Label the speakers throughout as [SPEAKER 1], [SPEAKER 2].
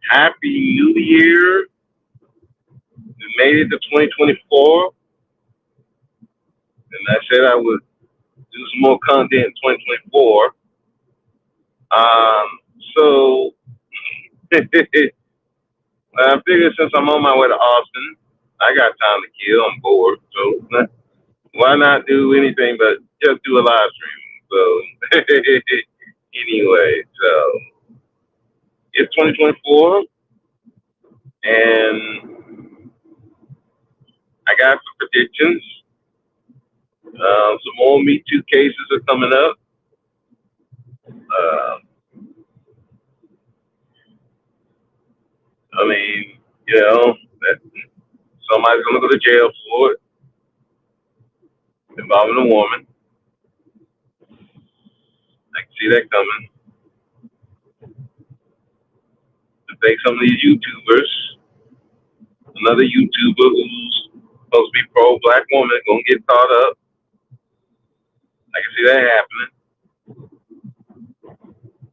[SPEAKER 1] Happy New Year. We made it to 2024. And I said I would do some more content in 2024. Um, so I figured since I'm on my way to Austin, I got time to kill. I'm bored. So why not do anything but just do a live stream? So anyway, so it's 2024 and I got some predictions. Some more Me Too cases are coming up. Uh, I mean, that somebody's gonna go to jail for it involving a woman. I can see that coming. I think some of these YouTubers, another YouTuber who's supposed to be pro black woman, gonna get caught up. I can see that happening.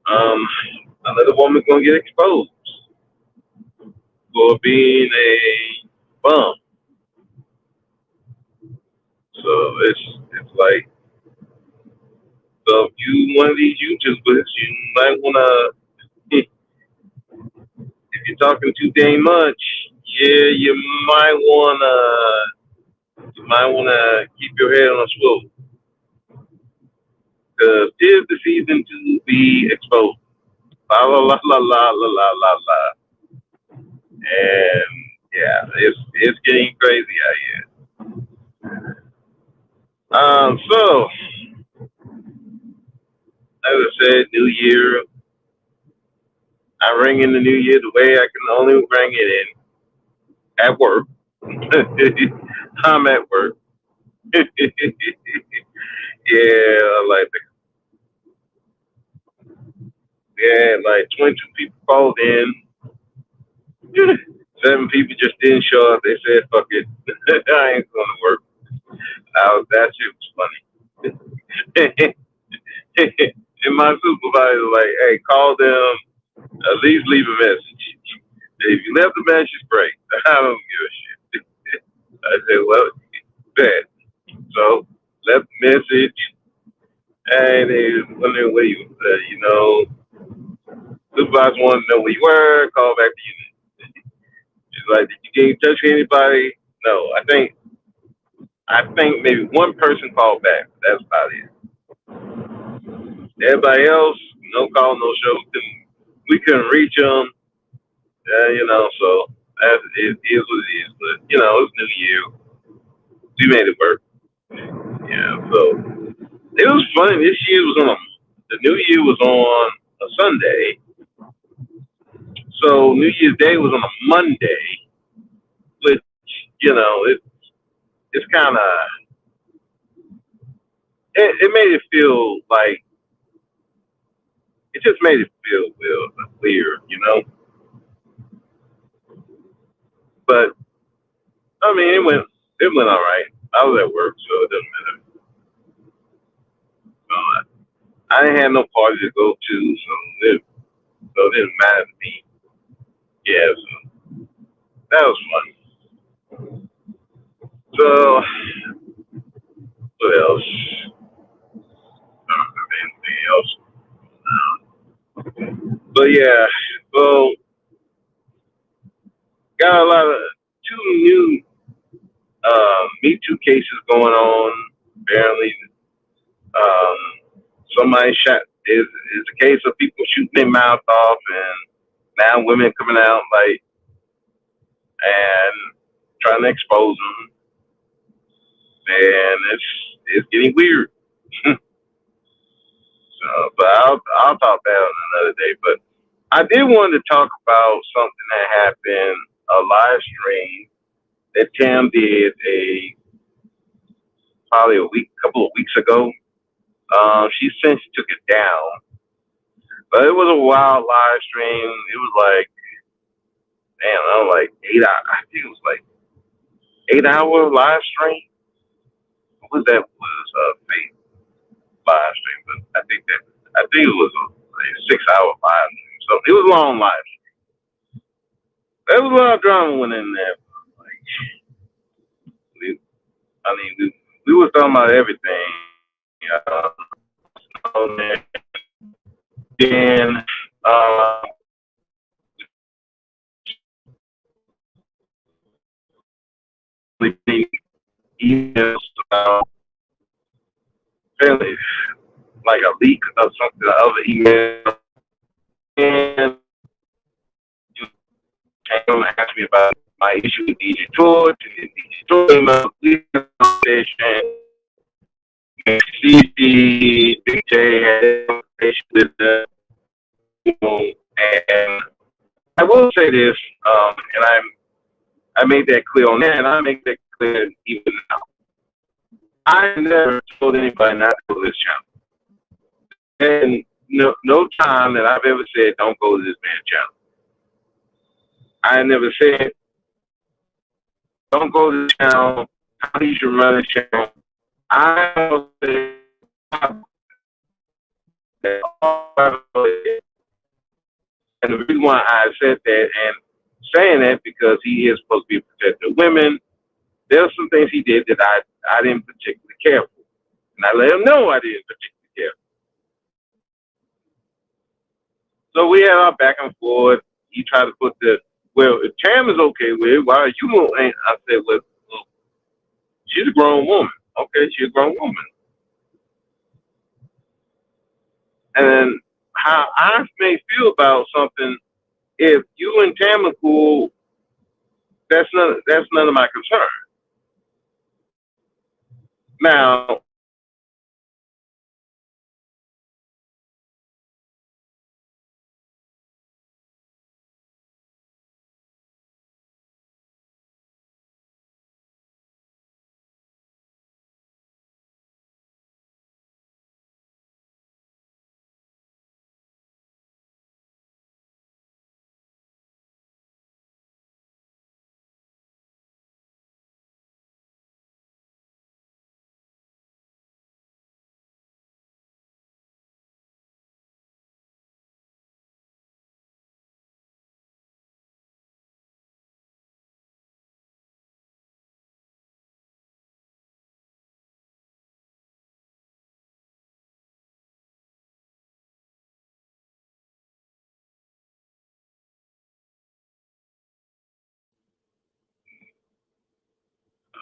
[SPEAKER 1] Um, Another woman's gonna get exposed for being a bum. So it's like, so if you one of these YouTubers, you might wanna, if you're talking too dang much, yeah, you might wanna keep your head on a swivel. Because 'tis the season to be exposed. La la la la la la la la la. And yeah, it's getting crazy out here. So as I said, New Year. I ring in the New Year the way I can only ring it in at work. I'm at work. Yeah, like like 22 people called in. 7 people just didn't show up. They said, "Fuck it, I ain't going to work." That shit was funny. And my supervisor was like, "Hey, call them. At least leave a message. If you left a message, great. I don't give a shit." I said, "Well, bad." So left a message, and they wondering where supervisor wanted to know where you were. Call back to you. She's like, "Did you get in touch with anybody?" No, I think maybe one person called back. That's about it. Everybody else, no call, no show. We couldn't reach them. So it is what it is. But it's New Year. We made it work. Yeah. So it was funny. This year was on the New Year was on a Sunday. So New Year's Day was on a Monday, which it's kind of it made it feel like it just made it feel weird. But I mean, it went all right. I was at work, so it doesn't matter. I didn't have no party to go to, so it didn't matter to me. Yeah, so that was fun. So what else? I don't have anything else. But yeah, so got a lot of 2 new Me Too cases going on. Apparently, um, somebody shot is a case of people shooting their mouth off, and now women coming out like and trying to expose them, and it's getting weird. So, but I'll talk about it on another day. But I did want to talk about something that happened, a live stream that Tam did probably couple of weeks ago. She since took it down, but it was a wild live stream. It was like, damn, I was like 8 hours. I think it was like 8 hour live stream. What was that? Was fake live stream, but I think it was a 6 hour live stream. So it was a long live stream. there was a lot of drama went in there. Like, we, I mean, we was talking about everything. Uh, then, uh, we emails about apparently like a leak of something, the other email, and you came and asked me about my issue with DJ George, and then DJ George came up, we had a conversation. CC, Big J had a conversation with the, and I will say this, and I made that clear on that, and I make that clear even now. I never told anybody not to go to this channel, and no time that I've ever said don't go to this man's channel. I never said don't go to the channel. How you should run the channel. I said and the reason why I said that and saying that because he is supposed to be a protector of women. There's some things he did that I didn't particularly care for. And I let him know I didn't particularly care. So we had our back and forth. He tried to put well, if Tam is okay with it, why are you ain't? I said, well, she's a grown woman. Okay, she's a grown woman. And how I may feel about something, if you and Tam are cool, that's none of my concern. Now,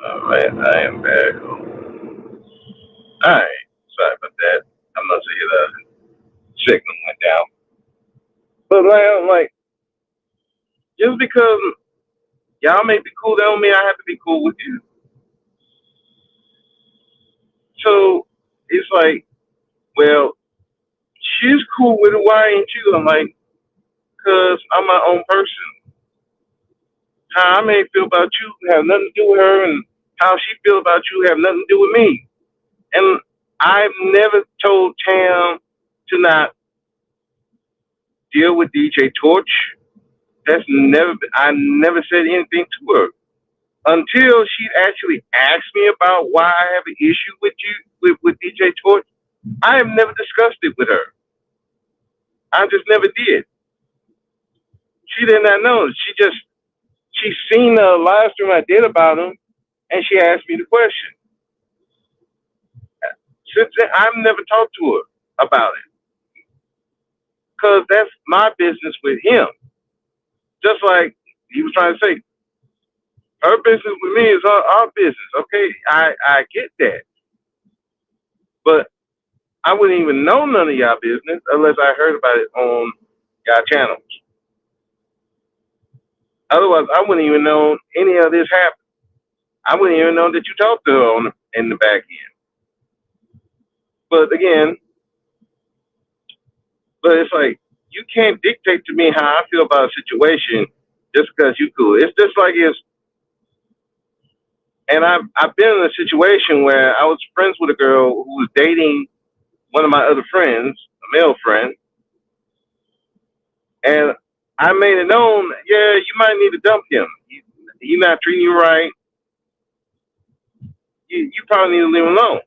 [SPEAKER 1] all right, I am back. All right, sorry about that. I'm not saying the signal went down. But like, just because y'all may be cool, that don't mean I have to be cool with you. So it's like, well, she's cool with it. Why ain't you? I'm like, cause I'm my own person. How I may feel about you have nothing to do with her, and how she feel about you have nothing to do with me. And I've never told Tam to not deal with DJ Torch. I never said anything to her until she actually asked me about why I have an issue with with DJ Torch. I have never discussed it with her. I just never did. She did not know. She seen the live stream I did about him, and she asked me the question. Since then, I've never talked to her about it because that's my business with him. Just like he was trying to say, her business with me is our business. Okay, I get that, but I wouldn't even know none of y'all business unless I heard about it on y'all channels. Otherwise, I wouldn't even know any of this happened. I wouldn't even know that you talked to her in the back end. But again, it's like you can't dictate to me how I feel about a situation just because you cool. It's just like and I've been in a situation where I was friends with a girl who was dating one of my other friends, a male friend, and I made it known, yeah, you might need to dump him. He's not treating you right. You probably need to leave him alone.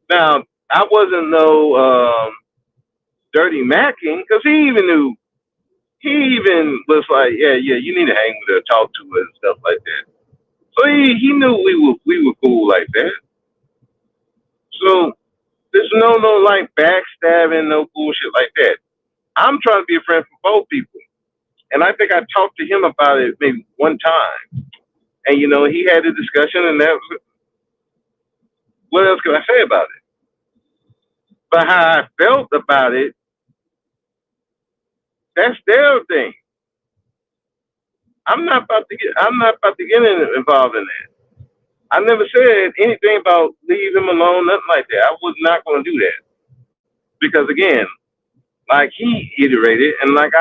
[SPEAKER 1] Now, I wasn't no dirty macking because he even knew he even was like, yeah, you need to hang with her, talk to her, and stuff like that. So he knew we were cool like that. So there's no like backstabbing, no bullshit like that. I'm trying to be a friend for both people, and I think I talked to him about it maybe one time, and he had a discussion, and that was, what else can I say about it? But how I felt about it, that's their thing. I'm not about to get involved in that. I never said anything about leave him alone, nothing like that. I was not going to do that because again, like he iterated, and like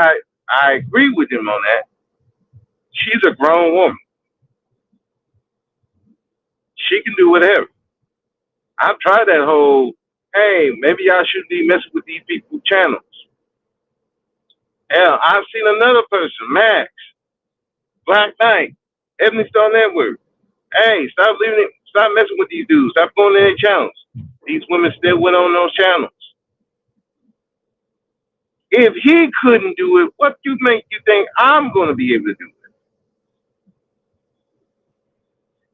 [SPEAKER 1] I agree with him on that. She's a grown woman. She can do whatever. I've tried that whole, hey, maybe I should be messing with these people's channels. Hell, I've seen another person, Max, Black Knight, Ebony Star Network. Hey, stop messing with these dudes. Stop going to their channels. These women still went on those channels. If he couldn't do it, what do you make you think I'm going to be able to do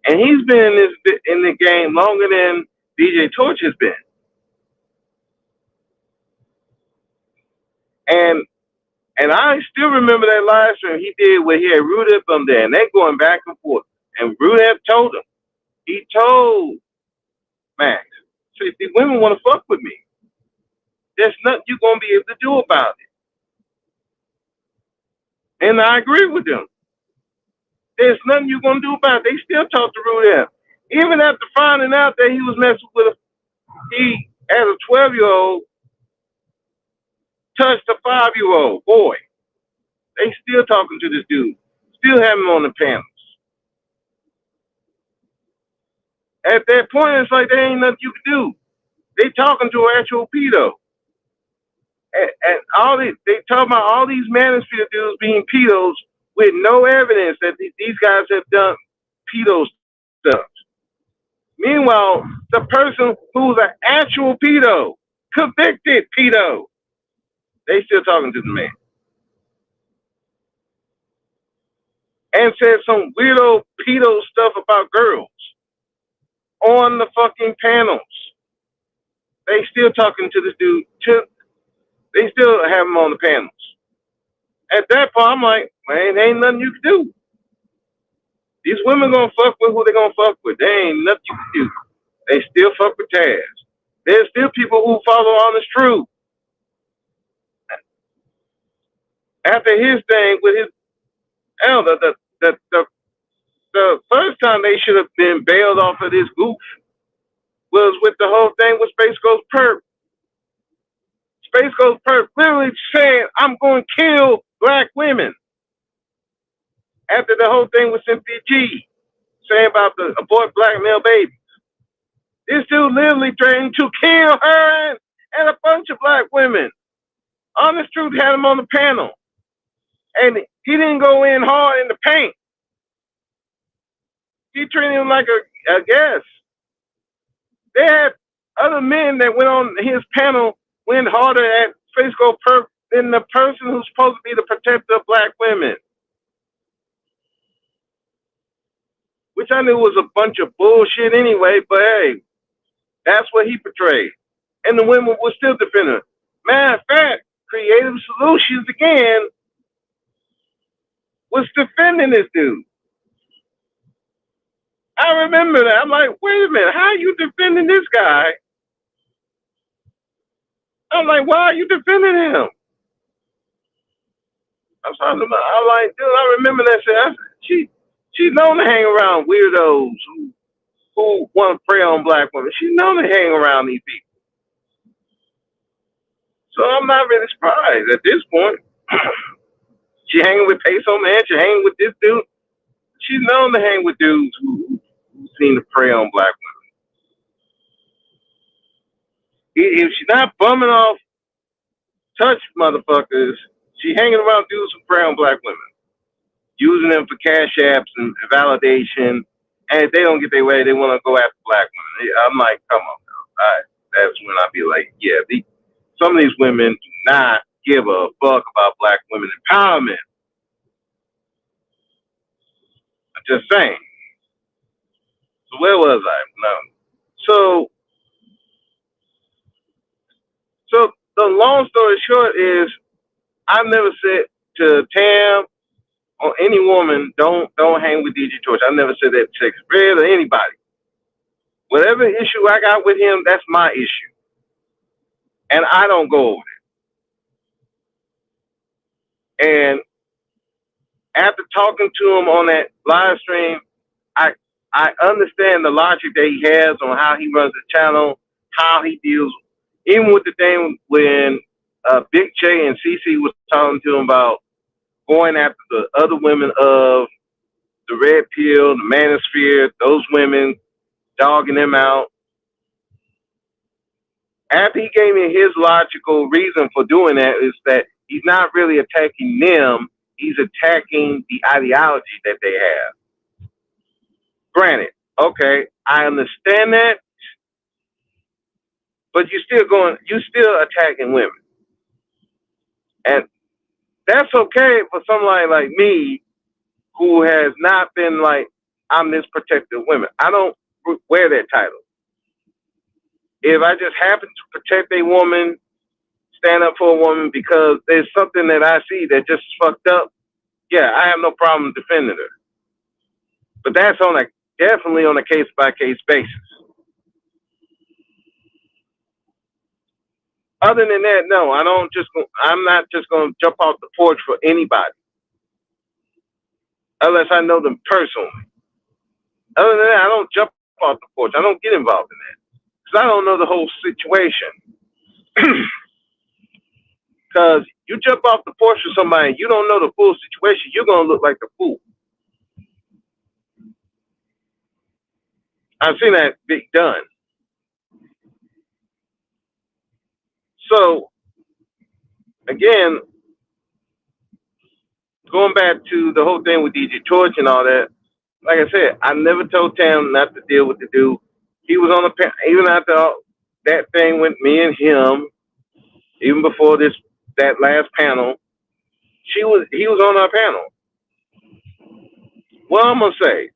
[SPEAKER 1] it? And he's been in the game longer than DJ Torch has been. And I still remember that live stream he did where he had Rudep on there, and they going back and forth. And Rudep told him, he told Max, so if the women want to fuck with me, there's nothing you're going to be able to do about it. And I agree with them. There's nothing you're going to do about it. They still talk to Rudep. Even after finding out that he was messing with he, as a 12-year-old, touched a 5-year-old boy. They still talking to this dude. Still have him on the panels. At that point, it's like there ain't nothing you can do. They talking to an actual pedo. And they talk about all these manosphere dudes being pedos with no evidence that these guys have done pedo stuff. Meanwhile, the person who's an actual pedo, convicted pedo, they still talking to the man. And said some weirdo pedo stuff about girls on the fucking panels. They still talking to this dude. They still have him on the panels. At that point, I'm like, man, ain't nothing you can do. These women gonna fuck with who they gonna fuck with. There ain't nothing you can do. They still fuck with Taz. There's still people who follow Honest Truth. After his thing with his the first time they should have been bailed off of this goof was with the whole thing with Space Ghost Perp. Space Ghost Perp literally saying, I'm going to kill black women. After the whole thing with Cynthia G, saying about the abort black male babies. This dude literally threatened to kill her and a bunch of black women. Honest Truth had him on the panel. And he didn't go in hard in the paint. He treated him like a guest. They had other men that went on his panel went harder at Space Ghost Perp than the person who's supposed to be the protector of black women. Which I knew was a bunch of bullshit anyway, but hey, that's what he portrayed. And the women were still defending him. Matter of fact, Creative Solutions again was defending this dude. I remember that. I'm like, wait a minute, how are you defending this guy? I'm like, why are you defending him? I'm like, dude, I remember that shit. She's known to hang around weirdos who want to prey on black women. She's known to hang around these people. So I'm not really surprised at this point. She hanging with Peso Man. She hanging with this dude. She's known to hang with dudes who seem to prey on black women. If she's not bumming off touch motherfuckers, she hanging around dudes who prey on black women, using them for cash apps and validation. And if they don't get their way, they want to go after black women. I'm like, come on, now. That's when I be like, yeah, some of these women do not give a fuck about black women empowerment. I'm just saying. So where was I? No. So so the long story short is I've never said to Tam or any woman, don't hang with DJ Torch. I never said that to Texas Red or anybody. Whatever issue I got with him, that's my issue. And I don't go over it. And after talking to him on that live stream, I understand the logic that he has on how he runs the channel, how he deals, even with the thing when Big J and Cece was talking to him about going after the other women of the Red Pill, the Manosphere, those women, dogging them out. After he gave me his logical reason for doing that is that he's not really attacking them, he's attacking the ideology that they have. Granted, okay, I understand that, but you're still attacking women. And that's okay for somebody like me who has not been like, I'm this protective women. I don't wear that title. If I just happen to protect a woman, stand up for a woman because there's something that I see that just fucked up, yeah, I have no problem defending her. But that's definitely on a case by case basis. Other than that, no, I'm not just going to jump off the porch for anybody unless I know them personally. Other than that, I don't jump off the porch. I don't get involved in that because I don't know the whole situation. Because you jump off the porch with somebody, you don't know the full situation, you're going to look like the fool. I've seen that be done. So, again, going back to the whole thing with DJ Torch and all that, like I said, I never told Tam not to deal with the dude. He was on the even after that thing with me and him, even before that last panel, he was on our panel. Well, I'm gonna say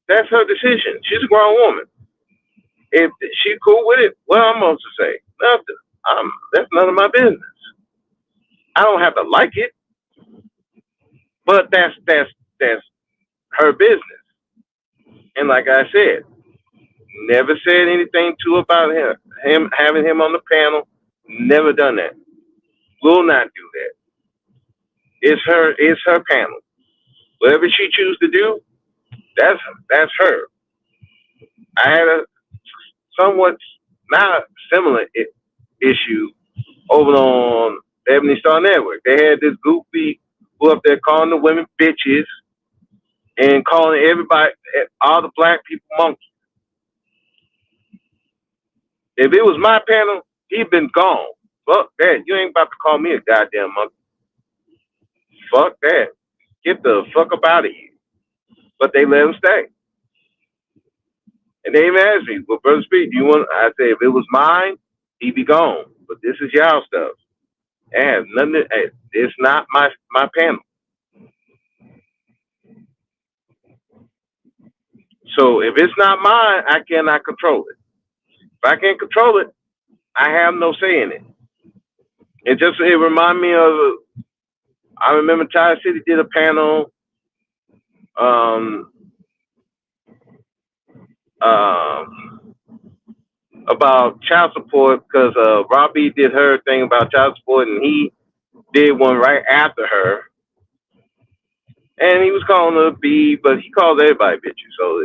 [SPEAKER 1] that's her decision. She's a grown woman. If she cool with it, well, I'm gonna say nothing. That's none of my business. I don't have to like it, but that's her business. And like I said, never said anything to about him having him on the panel. Never done that. Will not do that. It's her panel. Whatever she chooses to do, that's her. I had a somewhat not similar issue over on Ebony Star Network. They had this goofy who up there calling the women bitches and calling everybody, all the black people, monkeys. If it was my panel, he'd been gone. Fuck that. You ain't about to call me a goddamn monkey. Fuck that. Get the fuck up out of here. But they let him stay. And they even asked me, well, Brother Speed, do you want, I said, if it was mine, he'd be gone. But this is y'all stuff. And nothing, it's not my panel. So if it's not mine, I cannot control it. If I can't control it, I have no say in it. It reminded me of, I remember Ty City did a panel about child support because Robbie did her thing about child support and he did one right after her. And he was calling her a B, but he calls everybody bitches. So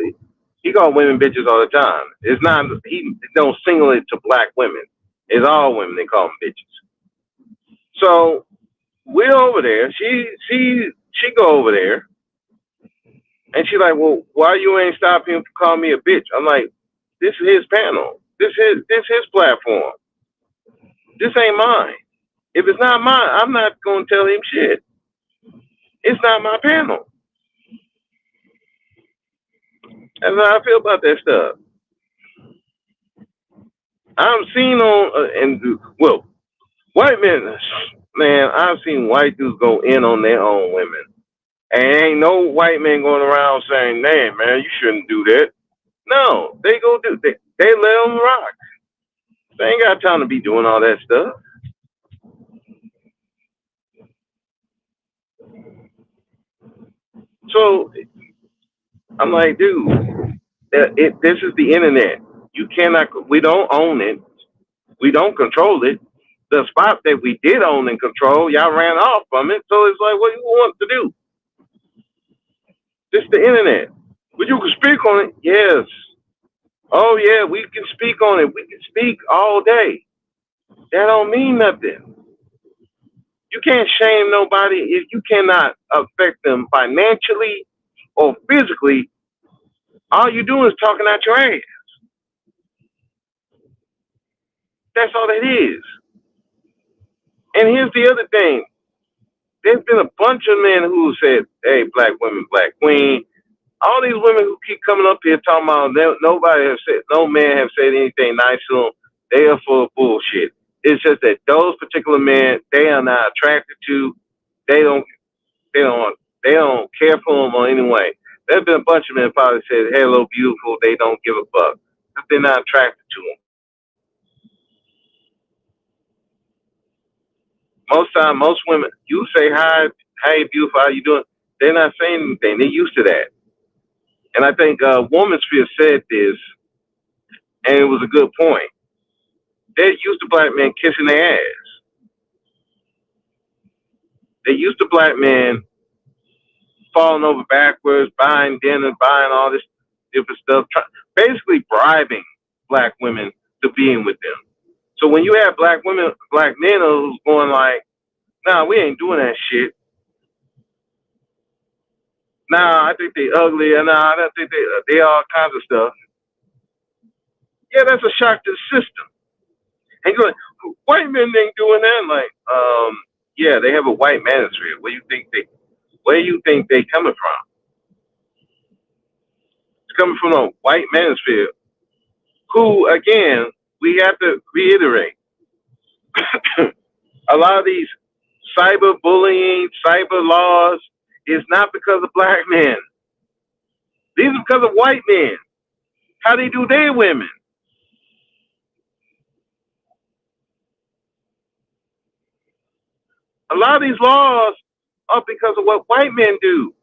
[SPEAKER 1] he calls women bitches all the time. It's not, he don't single it to black women. It's all women they call them bitches. So we're over there. She go over there. And she's like, well, why you ain't stop him from calling me a bitch? I'm like, this is his panel. This is his platform. This ain't mine. If it's not mine, I'm not going to tell him shit. It's not my panel. That's how I feel about that stuff. I'm seen on, well, white men, Man, I've seen white dudes go in on their own women. And ain't no white man going around saying, man, you shouldn't do that. No, they go do they let them rock. They ain't got time to be doing all that stuff. So I'm like, dude, this is the internet. You cannot. We don't own it. We don't control it. The spot that we did own and control, y'all ran off from it. So it's like, what do you want to do? This is the internet. But you can speak on it. Yes. Oh yeah, we can speak on it. We can speak all day. That don't mean nothing. You can't shame nobody if you cannot affect them financially or physically. All you do is talking out your ass. That's all it is. And here's the other thing. There's been a bunch of men who said, hey, black women, black queen. All these women who keep coming up here talking about nobody has said, no man have said anything nice to them. They are full of bullshit. It's just that those particular men, they are not attracted to. They don't, they don't, they don't care for them or anyway. There's been a bunch of men probably said, hello, beautiful. They don't give a fuck. But they're not attracted to them. Most time, most women, you say hi, hey, beautiful, how you doing? They're not saying anything. They're used to that. And I think Womansphere said this, and it was a good point. They're used to black men kissing their ass. They're used to black men falling over backwards, buying dinner, buying all this different stuff, basically bribing black women to being with them. So when you have black women, black men who's going like, nah, we ain't doing that shit. Nah, I think they ugly, and nah, I don't think they all kinds of stuff. Yeah, that's a shock to the system. And you're like, white men ain't doing that. Like, yeah, they have a white manosphere. Where you think they coming from? It's coming from a white manosphere who, again, we have to reiterate, a lot of these cyber bullying, cyber laws is not because of black men. These are because of white men. How they do their women. A lot of these laws are because of what white men do.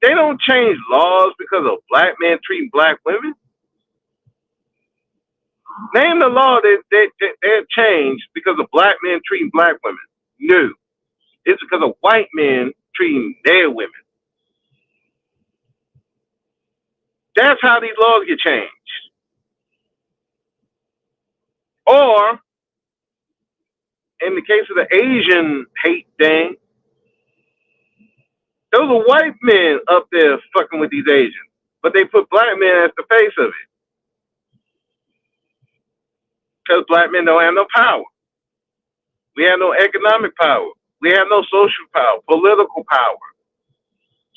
[SPEAKER 1] They don't change laws because of black men treating black women. Name the law that they changed because of black men treating black women. No. It's because of white men treating their women. That's how these laws get changed. Or, in the case of the Asian hate thing, those are white men up there fucking with these Asians. But they put black men as the face of it. Because black men don't have no power. We have no economic power. We have no social power, political power.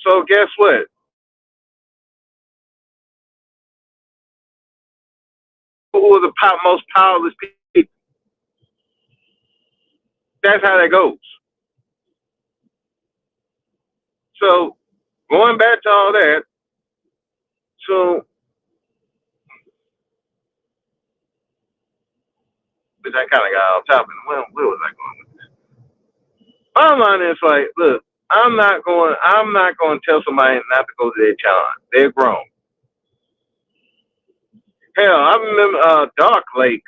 [SPEAKER 1] So guess what? Who are the most powerless people? That's how that goes. So going back to all that, so but I kind of got off topic. Where was I going with this? Bottom line is like, look, I'm not going to tell somebody not to go to their challenge. They're grown. Hell, I remember Dark Lake,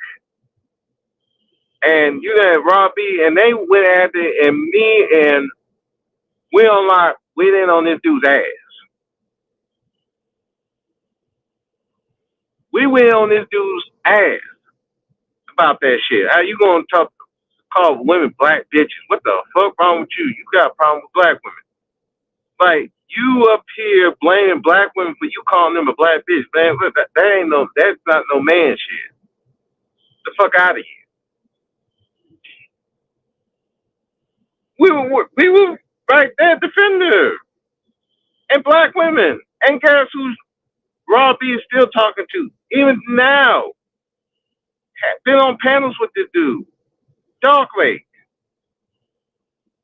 [SPEAKER 1] and you had Robbie, and they went at it, and me and we in on this dude's ass. We went on this dude's ass about that shit. How you gonna call women black bitches? What the fuck wrong with you? You got a problem with black women? Like you up here blaming black women for you calling them a black bitch, man. That's not no man shit. The fuck out of here. We were right there defending her. And black women. And guess who's Robbie is still talking to? Even now. Been on panels with this dude. Dark Lake.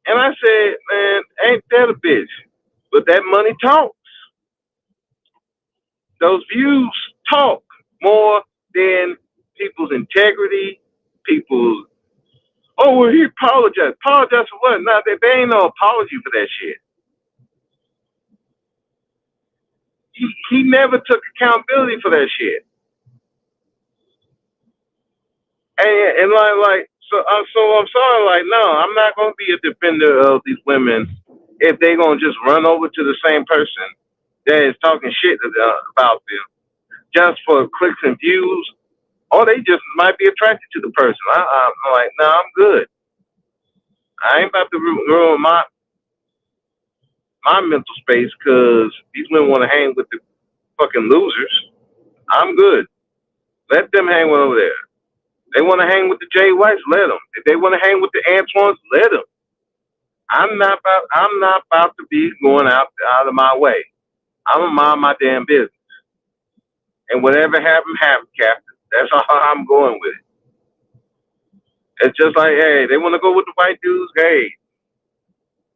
[SPEAKER 1] And I said, man, ain't that a bitch? But that money talks. Those views talk more than people's integrity, people's, oh, well, he apologized. Apologize for what? Nah, there ain't no apology for that shit. He never took accountability for that shit. And so I'm sorry, like, no, I'm not gonna be a defender of these women if they gonna just run over to the same person that is talking shit about them just for clicks and views, or they just might be attracted to the person. I'm like, no, I'm good. I ain't about to ruin my mental space because these women want to hang with the fucking losers. I'm good. Let them hang over there. They want to hang with the Jay Whites, let them. If they want to hang with the Antoines, let them. I'm not about to be going out of my way. I'm gonna mind my damn business. And whatever happened, happened, Captain. That's how I'm going with it. It's just like, hey, they want to go with the white dudes. Hey,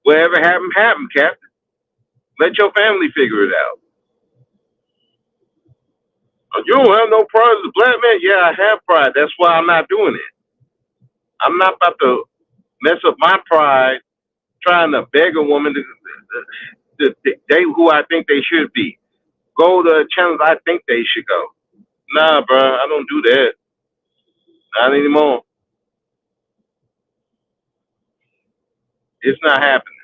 [SPEAKER 1] whatever happened, happened, Captain. Let your family figure it out. You don't have no pride as a black man? Yeah, I have pride. That's why I'm not doing it. I'm not about to mess up my pride trying to beg a woman to date who I think they should be. Go to channels I think they should go. Nah, bro, I don't do that. Not anymore. It's not happening.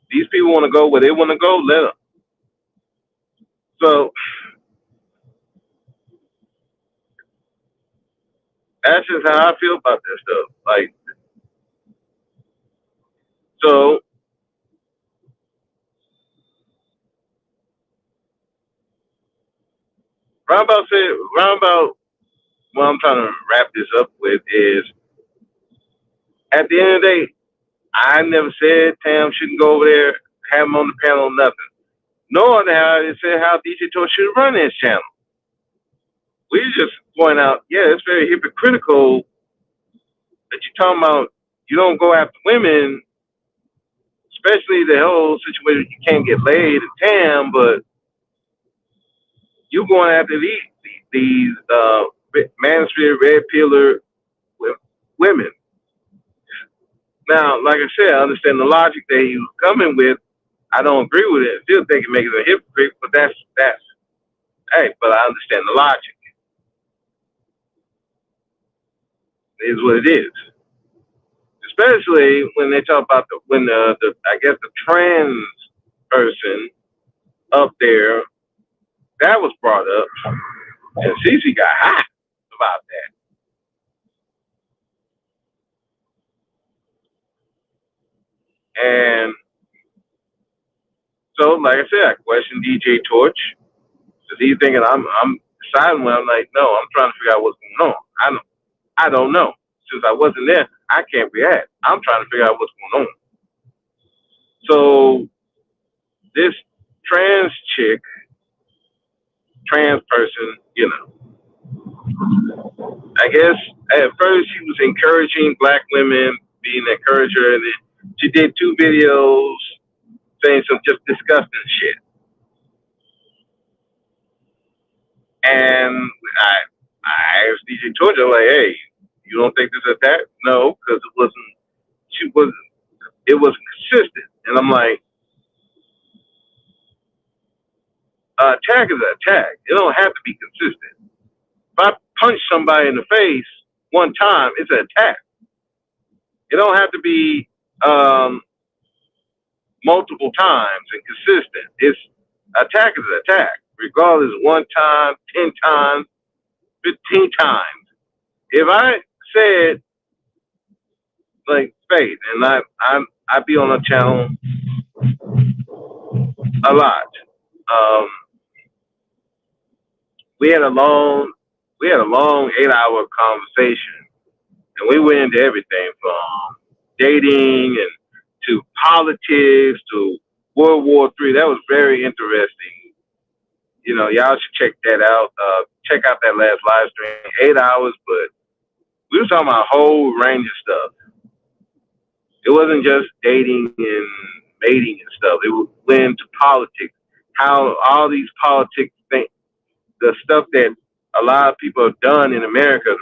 [SPEAKER 1] These people want to go where they want to go. Let them. So that's just how I feel about this stuff. Like, so roundabout. What I'm trying to wrap this up with is, at the end of the day, I never said Tam shouldn't go over there, have him on the panel, nothing. Nor how it said how DJ Torch should run his channel. We just point out, yeah, it's very hypocritical that you're talking about you don't go after women, especially the whole situation you can't get laid at Tam, but you going after these manosphere red pillar women. Now, like I said, I understand the logic that he was coming with. I don't agree with it. I still think it makes it a hypocrite, but that's hey, but I understand the logic. It is what it is. Especially when they talk about the I guess the trans person up there that was brought up, and Cece got hot about that. And so, like I said, I questioned DJ Torch. Cause he's thinking I'm deciding when I'm like, no, I'm trying to figure out what's going on. I don't know. Since I wasn't there, I can't react. I'm trying to figure out what's going on. So this trans chick, trans person, I guess at first she was encouraging black women, being an encourager, and then she did 2 videos saying some just disgusting shit. And I asked DJ Georgia, like, hey, you don't think this is attack? No, because it wasn't consistent. And I'm like, attack is an attack. It don't have to be consistent. If I punch somebody in the face one time, it's an attack. It don't have to be multiple times and consistent. It's attack is an attack, regardless of 1 time, 10 times, 15 times. If I said like Faith, and I be on a channel a lot. We had a long 8-hour conversation, and we went into everything from dating and to politics to World War III. That was very interesting. Y'all should check that out. Check out that last live stream. 8 hours, but We were talking about a whole range of stuff. It wasn't just dating and mating and stuff. It went into politics. How all these politics think, the stuff that a lot of people have done in America,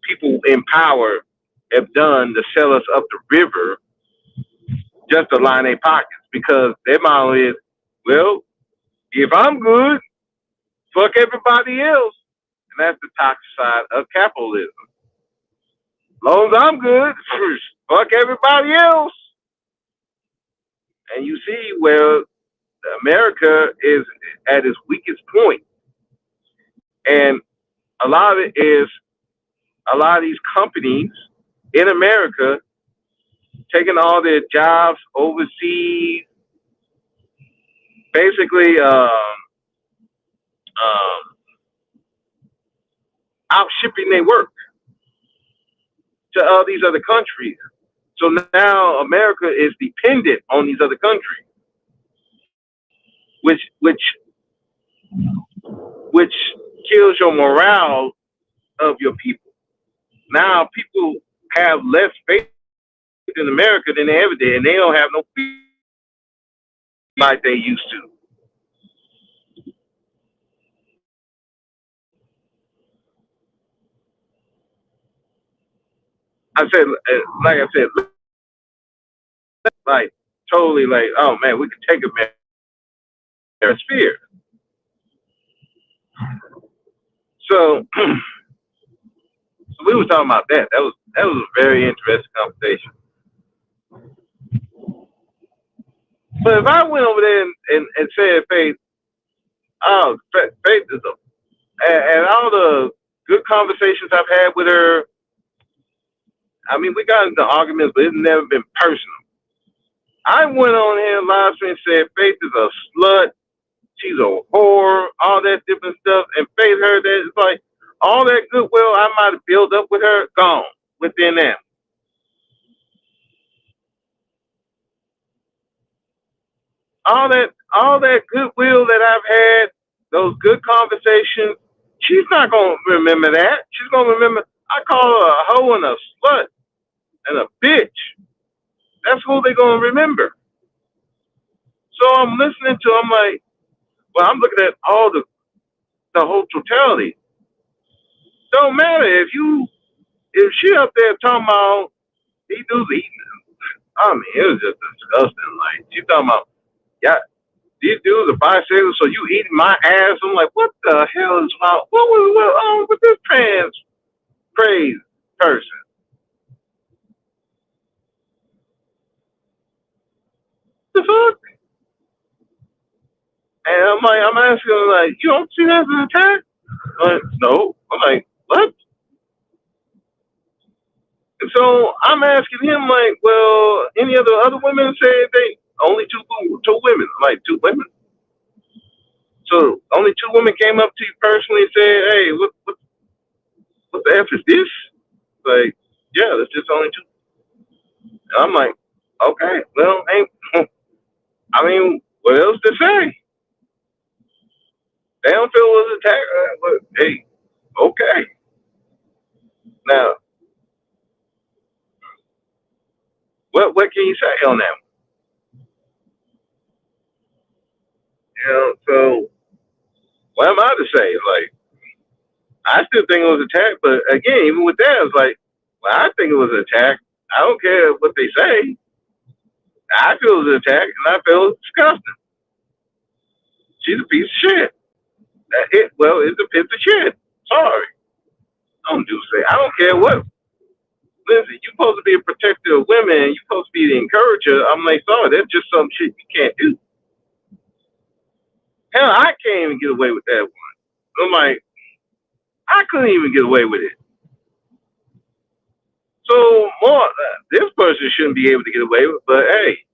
[SPEAKER 1] people in power have done to sell us up the river just to line their pockets. Because their model is, well, if I'm good, fuck everybody else. And that's the toxic side of capitalism. As long as I'm good, fuck everybody else. And you see where America is at its weakest point. And a lot of it is a lot of these companies in America taking all their jobs overseas, basically out shipping their work to all these other countries. So now America is dependent on these other countries, which kills your morale of your people. Now people have less faith in America than they ever did, and they don't have no faith like they used to. Like I said, like totally like, oh man, we could take a sphere. So, so we were talking about that. That was a very interesting conversation. But if I went over there and said, Faith, oh, Faith is and all the good conversations I've had with her, I mean, we got into arguments, but it's never been personal. I went on here live stream and said, Faith is a slut, she's a whore, all that different stuff, and Faith heard that. It's like, all that goodwill I might have built up with her, gone within that. All that goodwill that I've had, those good conversations, she's not gonna remember that. She's gonna remember I call her a hoe and a slut and a bitch. That's who they're gonna remember. So I'm listening to, I'm like, well, I'm looking at all the whole totality. Don't matter if she up there talking about these dudes eating. I mean, it was just disgusting. Like she talking about, yeah, these dudes are bisexual, so you eating my ass. I'm like, what the hell is wrong? What was with this trans crazy person? The fuck? And I'm asking her, like, you don't see that as an attack? Like, no. I'm like, what? And so I'm asking him, like, well, any other women said they only two women, like two women. So only two women came up to you personally and said, hey, what the F is this? Like, yeah, there's just only two. And I'm like, okay, well, ain't, I mean, what else to say? They don't feel it was attacked. But hey, okay. Now, what can you say on that? You know, so what am I to say? Like, I still think it was attacked, but again, even with that, it's like, well, I think it was an attack. I don't care what they say. I feel it was an attack, and I feel it's disgusting. She's a piece of shit. It's a piece of shit. Sorry. I don't care what. Listen, you're supposed to be a protector of women. You're supposed to be the encourager. I'm like, sorry, that's just some shit you can't do. Hell, I can't even get away with that one. I'm like, I couldn't even get away with it. So this person shouldn't be able to get away with it, but hey.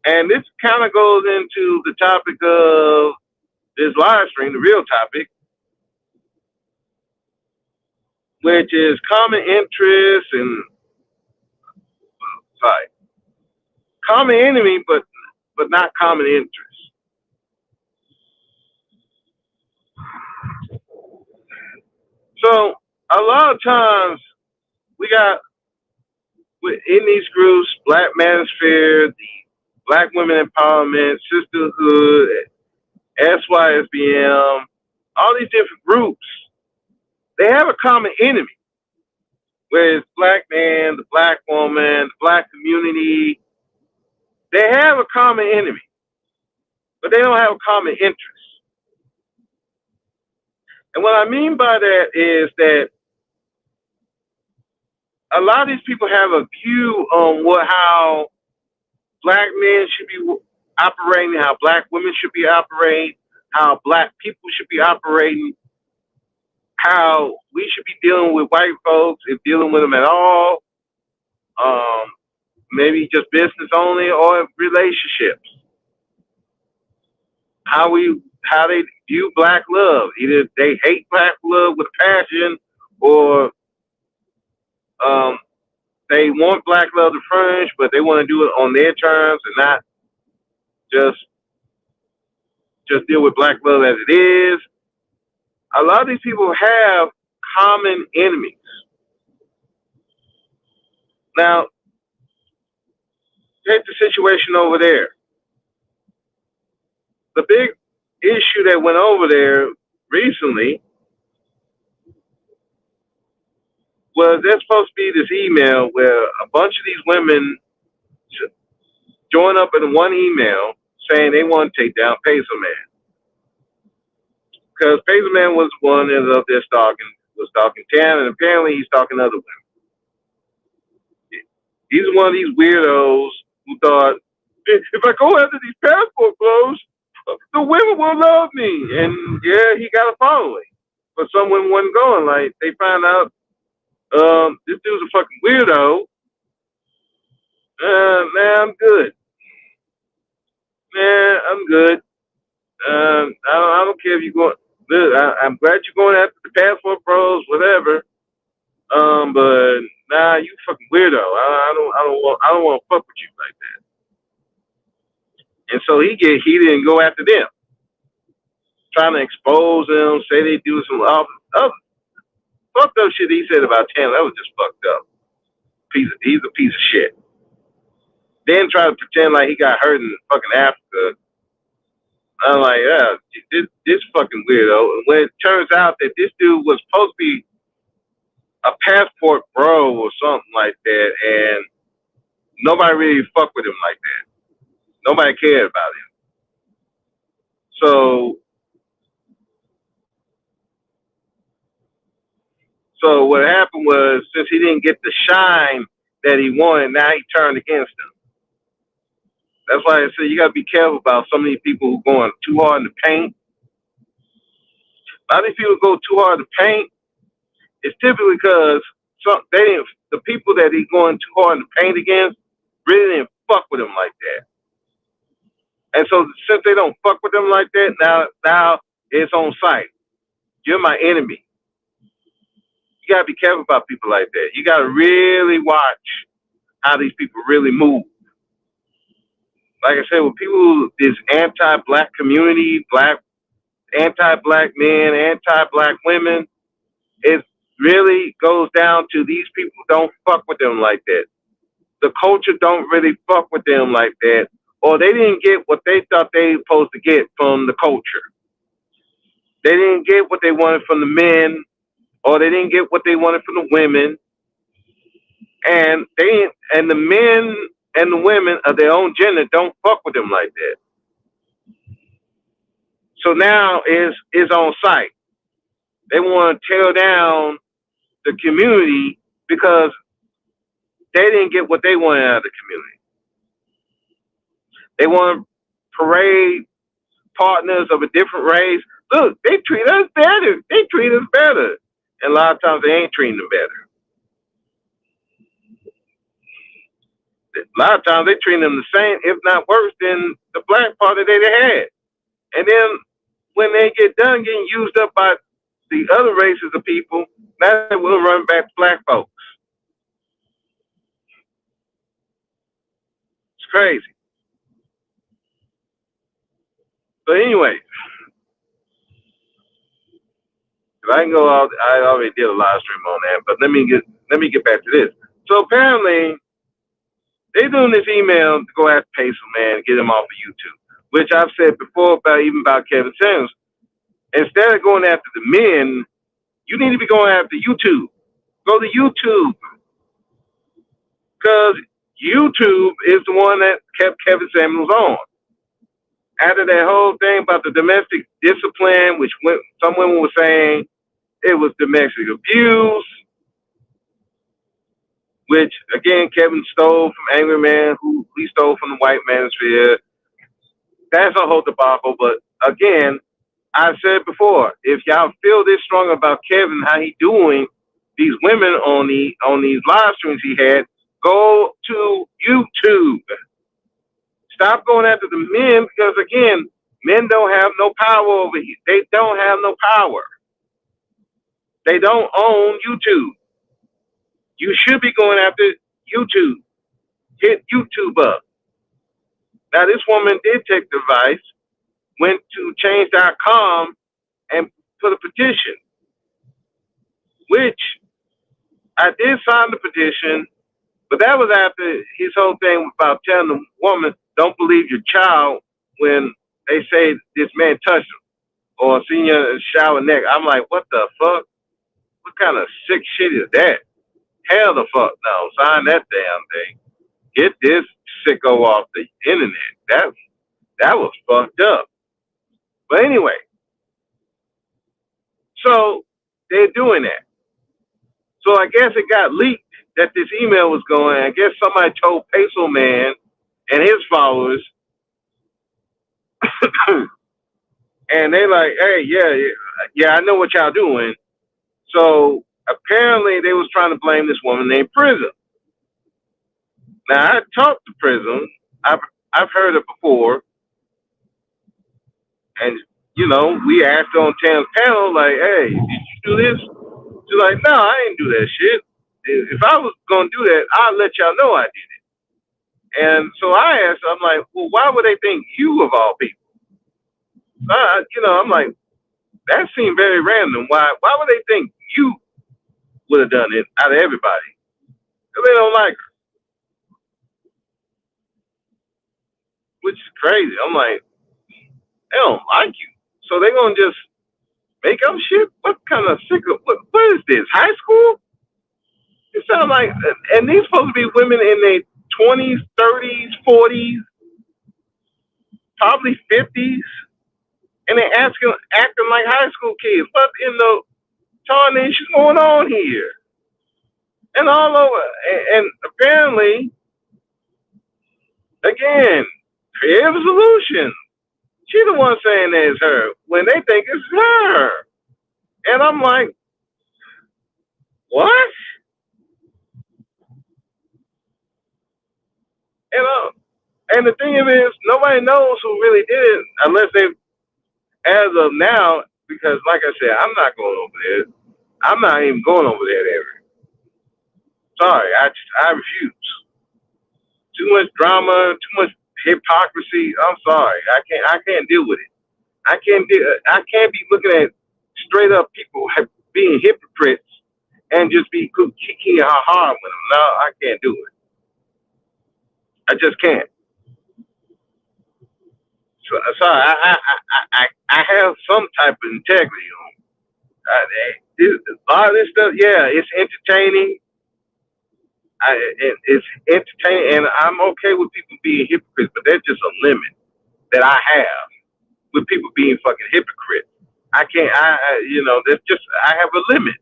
[SPEAKER 1] And this kind of goes into the topic of this live stream, the real topic, which is common interest and common enemy, but not common interest. So A lot of times we got in these groups, Black Manosphere, the Black Women Empowerment, Sisterhood, SYSBM, all these different groups, they have a common enemy, where it's black man, the black woman, the black community. They have a common enemy, but they don't have a common interest. And what I mean by that is that a lot of these people have a view on how black men should be operating, how black women should be operating, how black people should be operating, how we should be dealing with white folks, if dealing with them at all, um, maybe just business only or relationships. How they view black love. Either they hate black love with passion, or um, they want black love to flourish, but they want to do it on their terms and not just deal with black love as it is. A lot of these people have common enemies. Now, take the situation over there. The big issue that went over there recently was there's supposed to be this email where a bunch of these women join up in one email saying they want to take down Peso Man. Because Peso Man was one that up there was stalking Tam, and apparently he's stalking other women. He's one of these weirdos who thought, if I go after these passport clothes, the women will love me. And yeah, he got a following. But some women wasn't going. Like, they found out this dude's a fucking weirdo. Man, I'm good. Man, I'm good. I don't care if you're going. I'm glad you're going after the passport pros, whatever. But nah, you fucking weirdo. I don't want to fuck with you like that. And so he didn't go after them, trying to expose them, say they do some other fucked up shit he said about Tam. That was just fucked up. He's a piece of shit. Then try to pretend like he got hurt in fucking Africa. I'm like, yeah, this fucking weirdo. And when it turns out that this dude was supposed to be a passport bro or something like that, and nobody really fucked with him like that. Nobody cared about him. So what happened was, since he didn't get the shine that he wanted, now he turned against him. That's why I say you got to be careful about some of these people who going too hard in the paint. A lot of these people go too hard in the paint. It's typically because the people that he's going too hard in the paint against really didn't fuck with him like that. And so since they don't fuck with them like that, now it's on sight. You're my enemy. You gotta be careful about people like that. You gotta really watch how these people really move. Like I said, with people, this anti-black community, anti-black men, anti-black women, it really goes down to these people don't fuck with them like that. The culture don't really fuck with them like that, or they didn't get what they thought they were supposed to get from the culture. They didn't get what they wanted from the men, or they didn't get what they wanted from the women, and the men and the women of their own gender don't fuck with them like that. So now is on sight. They want to tear down the community because they didn't get what they wanted out of the community. They want to parade partners of a different race. Look, they treat us better. They treat us better. And a lot of times they ain't treating them better. A lot of times they treat them the same, if not worse, than the black party that they had. And then when they get done getting used up by the other races of people, now they will run back to black folks. It's crazy. But anyway, 'Cause I can go out. I already did a live stream on that, but let me get back to this. So apparently they doing this email to go after Peso Man and get him off of YouTube, which I've said before about Kevin Samuels. Instead of going after the men, you need to be going after YouTube. Go to YouTube because YouTube is the one that kept Kevin Samuels on. After that whole thing about the domestic discipline, which some women were saying it was domestic abuse, which again Kevin stole from Angry Man, who he stole from the White Manosphere. That's a whole debacle. But again, I said before, if y'all feel this strong about Kevin, how he doing these women on these live streams he had, go to YouTube. Stop going after the men because again, men don't have no power over here. They don't have no power. They don't own YouTube. You should be going after YouTube. Hit YouTube up. Now this woman did take the advice, went to change.com and put a petition, which I did sign the petition, but that was after his whole thing about telling the woman, don't believe your child when they say this man touched him or seen you in the shower neck. I'm like, what the fuck? What kind of sick shit is that? Hell the fuck no. Sign that damn thing. Get this sicko off the internet. That was fucked up. But anyway, so they're doing that. So I guess it got leaked that this email was going. I guess somebody told Peso Man and his followers, and they like, hey, yeah, I know what y'all doing. So apparently they was trying to blame this woman named Prism. Now I talked to Prism. I've heard it before, and you know we asked her on Tam's panel like, hey, did you do this? She's like, no, I didn't do that shit. If I was gonna do that, I'd let y'all know I did it. And so I asked her, I'm like, well, why would they think you of all people? I'm like, that seemed very random. Why would they think you would have done it out of everybody? Because they don't like her, which is crazy. I'm like, they don't like you, so they gonna just make up shit? What kind of sick? What is this? High school? It sounds like, and these supposed to be women in their 20s, 30s, 40s, probably 50s, and they acting like high school kids. What in the tarnation is going on here? And all over, and apparently, again, creative solution. She the one saying that it's her when they think it's her. And I'm like, what? And the thing of it is, nobody knows who really did it unless they, as of now, because like I said, I'm not going over there. I'm not even going over there ever. Sorry, I refuse. Too much drama, too much hypocrisy. I'm sorry, I can't deal with it. I can't be looking at straight up people being hypocrites and just be kicking hard with them. No, I can't do it. I just can't. So, sorry, I have some type of integrity on. A lot of this stuff, yeah, it's entertaining. It's entertaining, and I'm okay with people being hypocrites, but there's just a limit that I have with people being fucking hypocrites. I can't, there's just, I have a limit.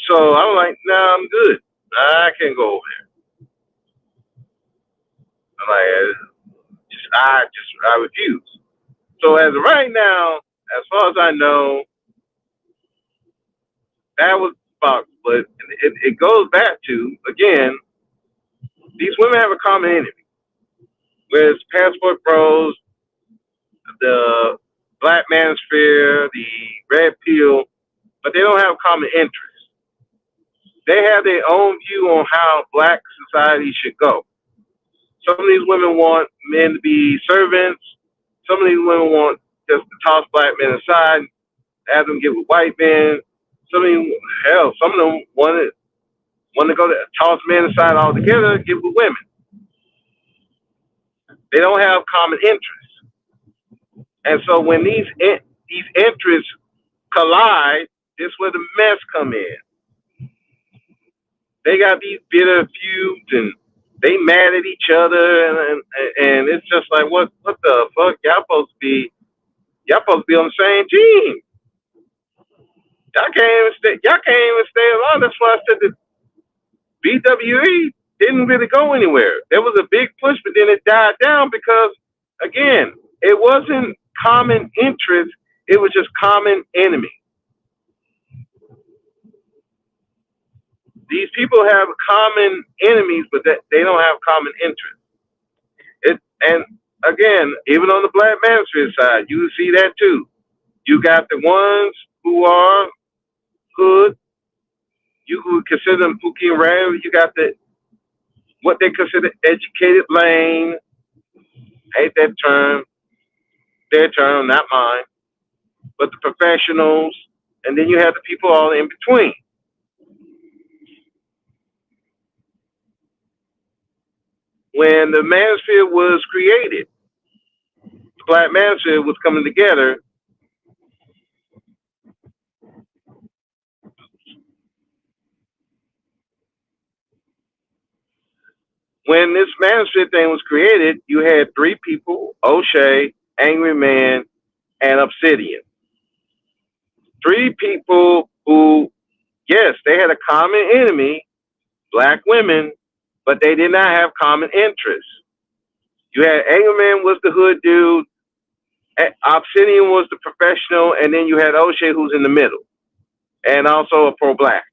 [SPEAKER 1] So I'm like, nah, I'm good. I can't go over there. I'm like, I refuse. So as of right now, as far as I know, that was Fox. But it goes back to, again, these women have a common enemy. Whereas Passport Bros, the Black Manosphere, the Red Pill, but they don't have common interests. They have their own view on how black society should go. Some of these women want men to be servants. Some of these women want just to toss black men aside have them get with white men. Some of them, hell, some of them want to go to toss men aside altogether, get with women. They don't have common interests, and so when these interests collide, this is where the mess come in. They got these bitter feuds and they mad at each other, and it's just like what the fuck, y'all supposed to be on the same team. Y'all can't even stay along. That's why I said that BWE didn't really go anywhere. There was a big push, but then it died down because, again, it wasn't common interest. It was just common enemy. These people have common enemies, but they don't have common interests. And again, even on the Black Manosphere side, you see that too. You got the ones who are hood. You would consider them Pookie and Ram. You got what they consider educated lane. Hate that term. Their term, not mine. But the professionals, and then you have the people all in between. When the Manosphere was created, the Black Manosphere was coming together. When this Manosphere thing was created, you had three people: O'Shea, Angry Man, and Obsidian. Three people who, yes, they had a common enemy, black women, but they did not have common interests. You had Angry Man was the hood dude, Obsidian was the professional, and then you had O'Shea who's in the middle, and also a pro-black.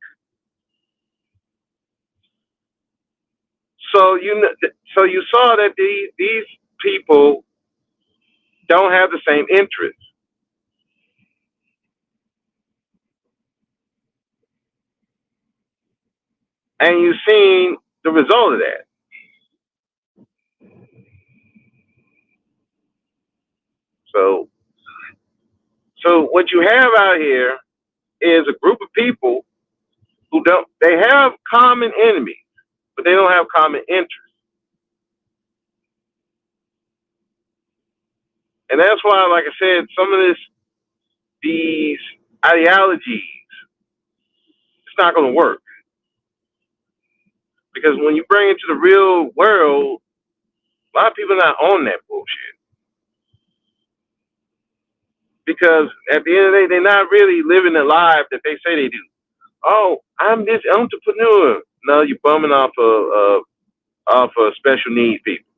[SPEAKER 1] So you saw that these people don't have the same interests. And you've seen the result of that. So what you have out here is a group of people who they have common enemies, but they don't have common interests. And that's why, like I said, some of these ideologies, it's not going to work. Because when you bring it to the real world, a lot of people are not on that bullshit. Because at the end of the day, they're not really living the life that they say they do. Oh, I'm this entrepreneur. No, you're bumming off of special needs people.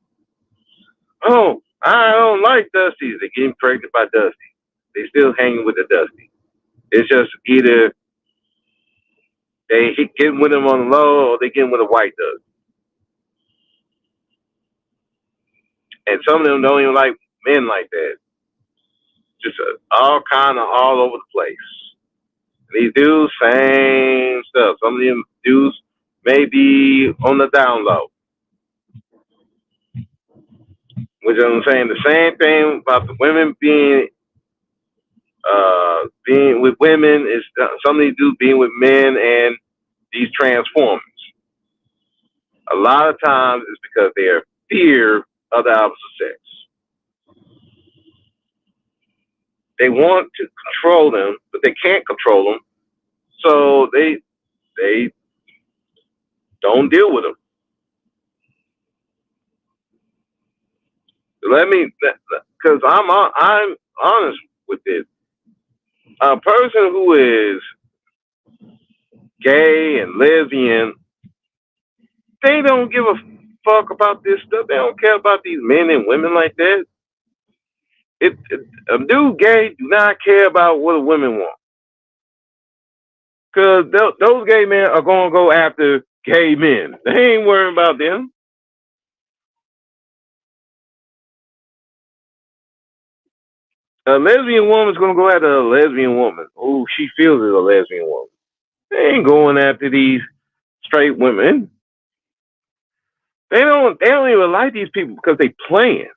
[SPEAKER 1] Oh, I don't like Dusty. They're getting pregnant by Dusty. They still hanging with the Dusty. It's just either they getting with them on the low or they getting with a white Dusty. And some of them don't even like men like that. Just all over the place. These dudes, same stuff. Some of them dudes may be on the down low. Which I'm saying the same thing about the women being with women is some of these dudes being with men and these transformers. A lot of times it's because they are fear of the opposite sex. They want to control them, but they can't control them, so they don't deal with them. Let me, because I'm honest with this. A person who is gay and lesbian, they don't give a fuck about this stuff. They don't care about these men and women like that. A dude gay do not care about what a woman want. Because those gay men are going to go after gay men. They ain't worrying about them. A lesbian woman's going to go after a lesbian woman. Oh, she feels as a lesbian woman. They ain't going after these straight women. They don't even like these people because they playing.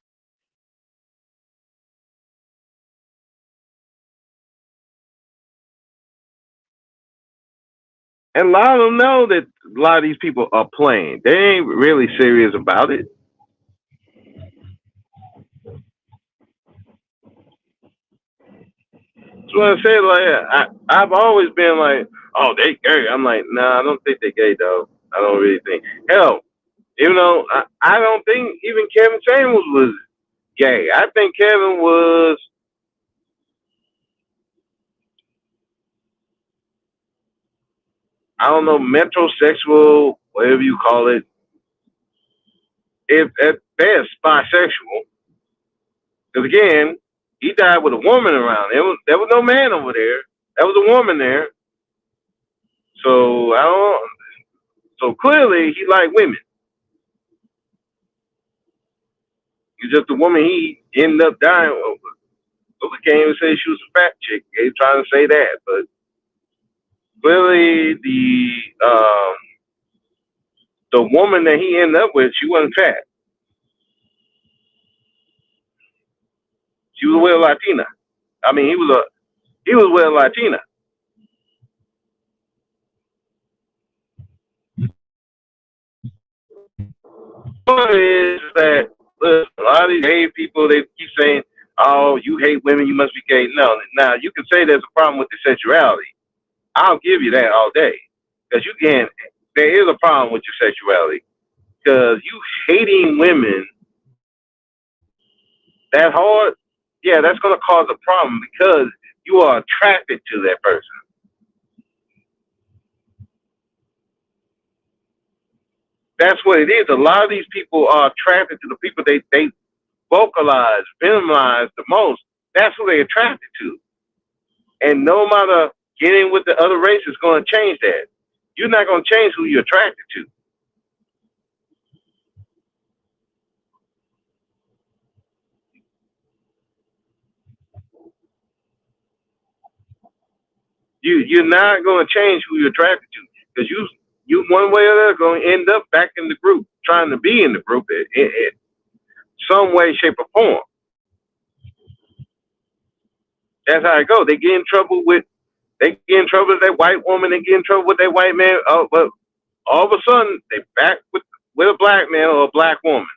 [SPEAKER 1] And a lot of them know that a lot of these people are playing. They ain't really serious about it. That's what I said. Like I've always been like, oh, they gay. I'm like, nah, I don't think they gay though. I don't really think. Hell, you know, I don't think even Kevin Samuels was gay. I think Kevin was, I don't know, metrosexual, whatever you call it. If at best bisexual, because again, he died with a woman around. There was no man over there. There was a woman there. So I don't. So clearly he liked women. He's just a woman he ended up dying over. So we can't even say she was a fat chick. They trying to say that, but clearly the woman that he ended up with, she wasn't fat. She was with a Latina. I mean, he was with a Latina. Point is that listen, a lot of these gay people, they keep saying, "Oh, you hate women, you must be gay." No, now you can say there's a problem with the sexuality. I'll give you that all day, because you can. There is a problem with your sexuality, because you hating women that hard, yeah, that's going to cause a problem because you are attracted to that person. That's what it is. A lot of these people are attracted to the people they vocalize, minimize the most. That's who they're attracted to. And no matter getting with the other race is going to change that. You're not going to change who you're attracted to. You're not going to change who you're attracted to because you one way or the other going to end up back in the group, trying to be in the group in some way, shape, or form. That's how it goes. They get in trouble with that white woman. They get in trouble with that white man. Oh, but all of a sudden they back with a black man or a black woman,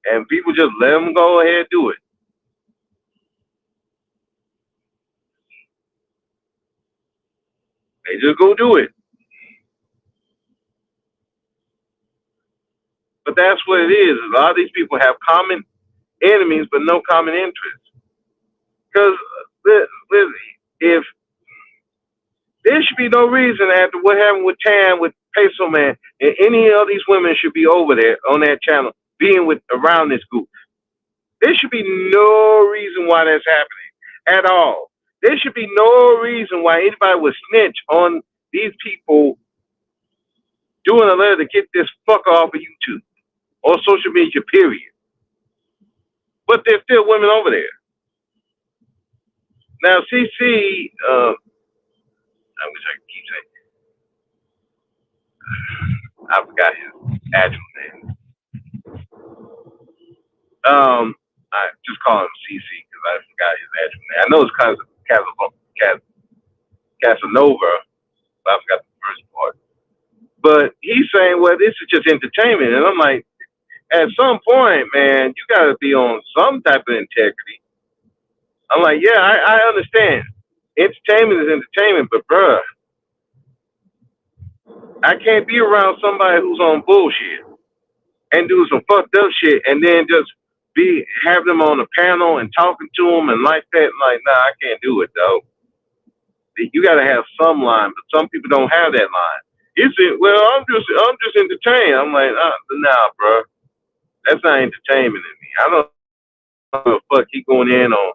[SPEAKER 1] and people just let them go ahead and do it. They just go do it. But that's what it is. A lot of these people have common enemies, but no common interests. Because if there should be no reason after what happened with Tan, with Peso Man, and any of these women should be over there on that channel, being with around this group. There should be no reason why that's happening at all. There should be no reason why anybody would snitch on these people doing a letter to get this fucker off of YouTube or social media, period. But there's still women over there. Now, CC, I wish I could keep saying, I forgot his actual name. I just call him CC because I forgot his actual name. I know it's kind of Casanova, but I forgot the first part. But he's saying, well, this is just entertainment. And I'm like, at some point, man, you got to be on some type of integrity. I'm like, yeah, I understand. Entertainment is entertainment, but bruh, I can't be around somebody who's on bullshit and do some fucked up shit and then just have them on a panel and talking to them and like that. And like, nah, I can't do it though. You got to have some line, but some people don't have that line. You say, well, I'm just entertained. I'm like, nah, bro, that's not entertainment in me. I don't know what the fuck he going in on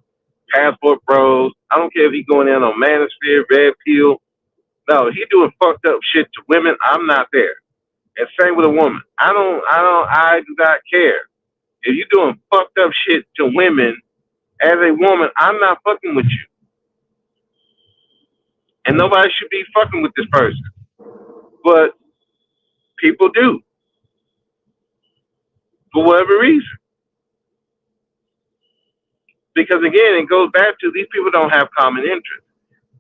[SPEAKER 1] Passport Bros. I don't care if he going in on Manosphere, Red Pill. No, he doing fucked up shit to women. I'm not there. And same with a woman. I do not care. If you doing fucked up shit to women as a woman, I'm not fucking with you. And nobody should be fucking with this person. But people do. For whatever reason. Because again, it goes back to these people don't have common interests.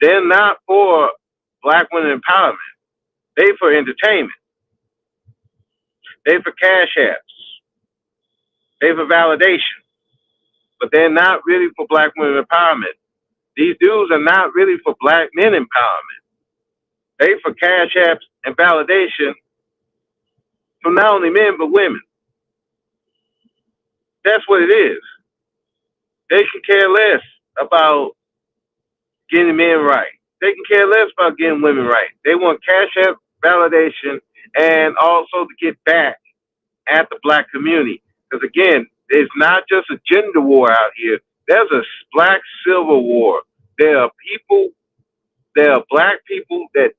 [SPEAKER 1] They're not for black women empowerment. They for entertainment. They for cash apps. They for validation. But they're not really for black women empowerment. These dudes are not really for black men empowerment. They for cash apps and validation from not only men but women. That's what it is. They can care less about getting men right. They can care less about getting women right. They want cash app validation and also to get back at the black community. Because again, it's not just a gender war out here. There's a black civil war. There are people, there are black people that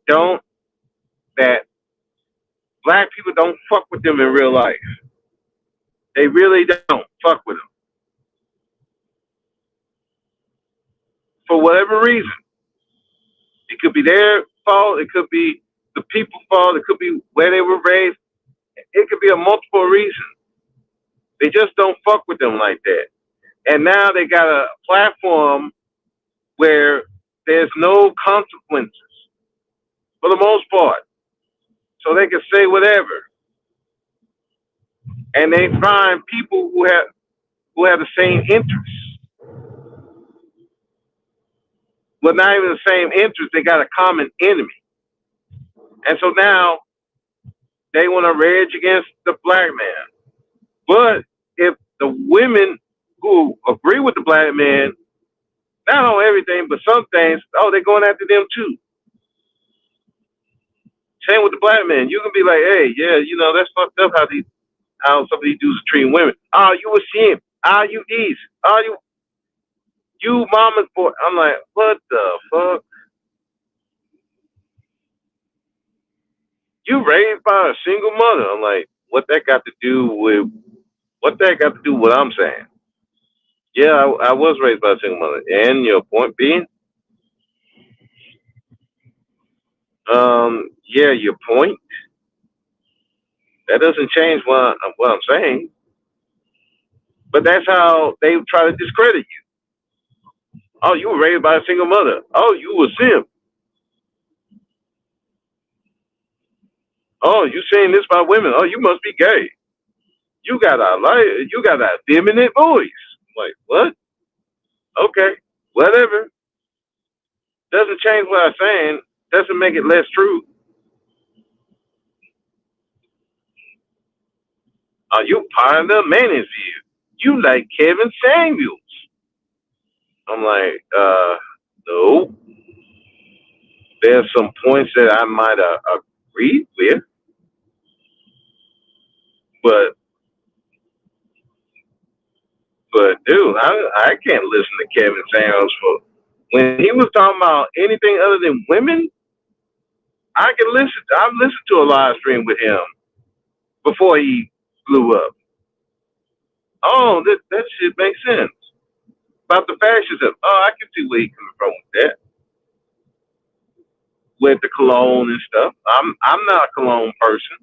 [SPEAKER 1] black people don't fuck with them in real life. They really don't fuck with them. For whatever reason. It could be their fault. It could be the people's fault. It could be where they were raised. It could be a multiple reason. They just don't fuck with them like that. And now they got a platform where there's no consequences for the most part. So they can say whatever. And they find people who have the same interests. Well, not even the same interest, they got a common enemy. And so now they want to rage against the black man. But if the women who agree with the black man, not on everything, but some things, oh, they're going after them too. Same with the black man. You can be like, hey, yeah, that's fucked up how some of these dudes are treating women. Oh, you a simp. Oh, you these. Oh, you mama's boy. I'm like, what the fuck? You raised by a single mother. I'm like, what that got to do with what I'm saying? Yeah, I was raised by a single mother. And your point being, yeah, your point. That doesn't change what I'm saying. But that's how they try to discredit you. Oh, you were raised by a single mother. Oh, you were simp. Oh, you saying this about women? Oh, you must be gay. You got a feminine voice. I'm like, what? Okay, whatever. Doesn't change what I'm saying. Doesn't make it less true. Are you part of the manosphere? You like Kevin Samuels. I'm like, no. There's some points that I might agree with, but dude, I can't listen to Kevin Samuels for when he was talking about anything other than women. I can listen. I've listened to a live stream with him before he blew up. Oh, that shit makes sense about the fascism. Oh, I can see where he's coming from with that, with the cologne and stuff. I'm not a cologne person,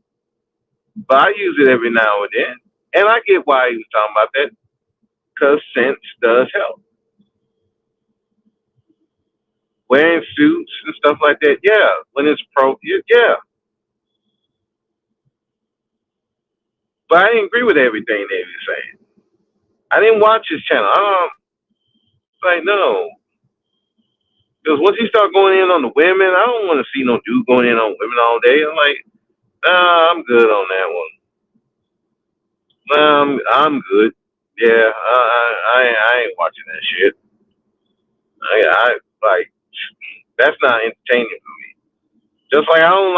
[SPEAKER 1] but I use it every now and then, and I get why he was talking about that because sense does help. Wearing suits and stuff like that, yeah. When it's appropriate, yeah. But I didn't agree with everything they were saying. I didn't watch his channel. Like no, because once he start going in on the women, I don't want to see no dude going in on women all day. I'm like, nah, I'm good on that one. I'm good. Yeah, I ain't watching that shit. I like that's not entertaining for me. Just like I don't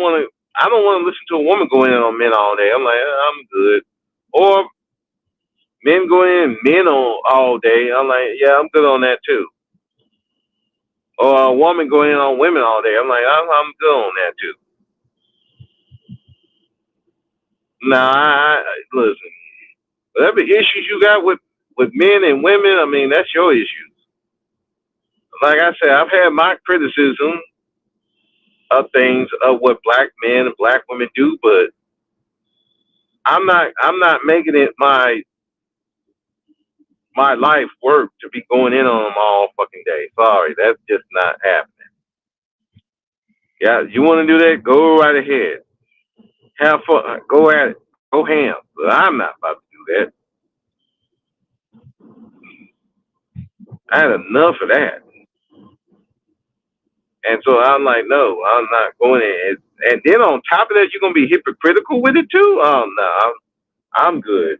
[SPEAKER 1] want to listen to a woman going in on men all day. I'm like, I'm good. Or men going in men on all day. I'm like, yeah, I'm good on that too. Or a woman going in on women all day. I'm like, I'm good on that too. Nah, listen. Whatever issues you got with men and women, I mean, that's your issues. Like I said, I've had my criticism of things of what black men and black women do, but I'm not making it my life work to be going in on them all fucking day. Sorry, that's just not happening. Yeah, you want to do that? Go right ahead. Have fun. Go at it. Go ham. But I'm not about to do that. I had enough of that. And so I'm like, no, I'm not going in. And then on top of that, you're gonna be hypocritical with it too. Oh no, I'm good.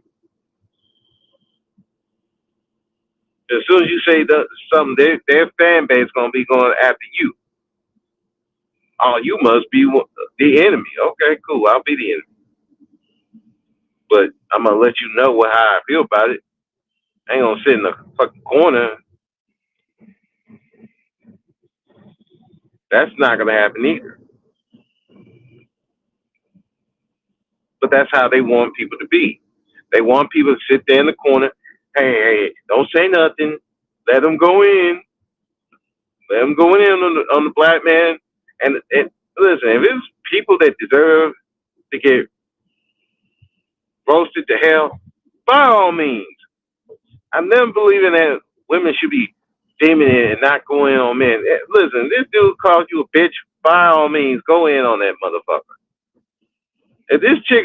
[SPEAKER 1] As soon as you say something, their fan base gonna be going after you. Oh, you must be the enemy. Okay, cool. I'll be the enemy, but I'm gonna let you know how I feel about it. I ain't gonna sit in the fucking corner. That's not gonna happen either. But that's how they want people to be. They want people to sit there in the corner. Hey, don't say nothing. Let them go in. Let them go in on the black man. And listen, if it's people that deserve to get roasted to hell, by all means. I never believe in that women should be feminine and not going in on men. Listen, this dude calls you a bitch. By all means, go in on that motherfucker. If this chick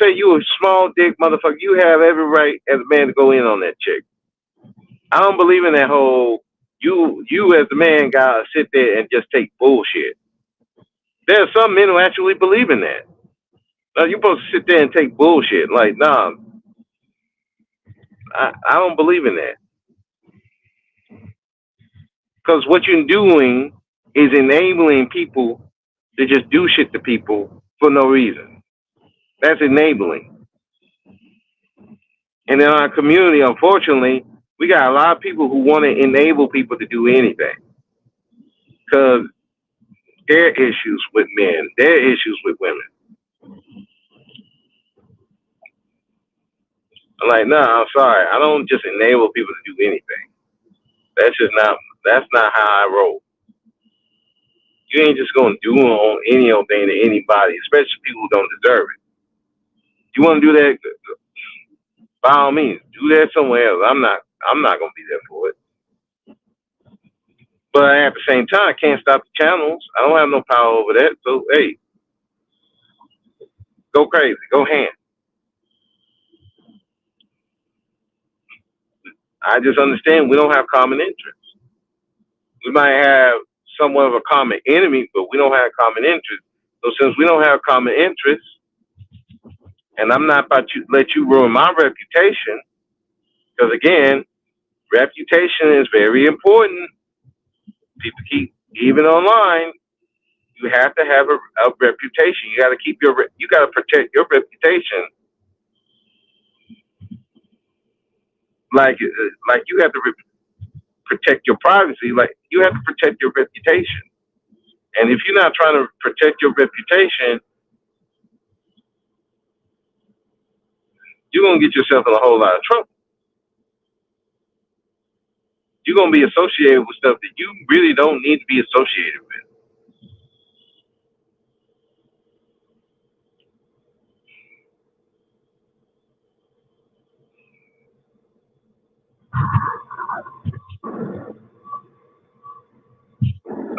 [SPEAKER 1] say you a small dick motherfucker, you have every right as a man to go in on that chick. I don't believe in that whole you as a man gotta sit there and just take bullshit. There are some men who actually believe in that. No, you're supposed to sit there and take bullshit. Like, nah, I don't believe in that. Because what you're doing is enabling people to just do shit to people for no reason. That's enabling. And in our community, unfortunately, we got a lot of people who want to enable people to do anything. Because their issues with men, their issues with women. I'm like, no, I'm sorry. I don't just enable people to do anything. That's just not. That's not how I roll. You ain't just gonna do on any old thing to anybody, especially people who don't deserve it. You want to do that? By all means, do that somewhere else. I'm not. I'm not gonna be there for it. But at the same time, I can't stop the channels. I don't have no power over that. So hey, go crazy, go ham. I just understand we don't have common interests. We might have somewhat of a common enemy, but we don't have common interests. So since we don't have common interests, and I'm not about to let you ruin my reputation, because again, reputation is very important. People keep even online. You have to have a reputation. You got to keep you got to protect your reputation. Like you have to protect your privacy. Like you have to protect your reputation. And if you're not trying to protect your reputation, you're gonna get yourself in a whole lot of trouble. You're gonna be associated with stuff that you really don't need to be associated with.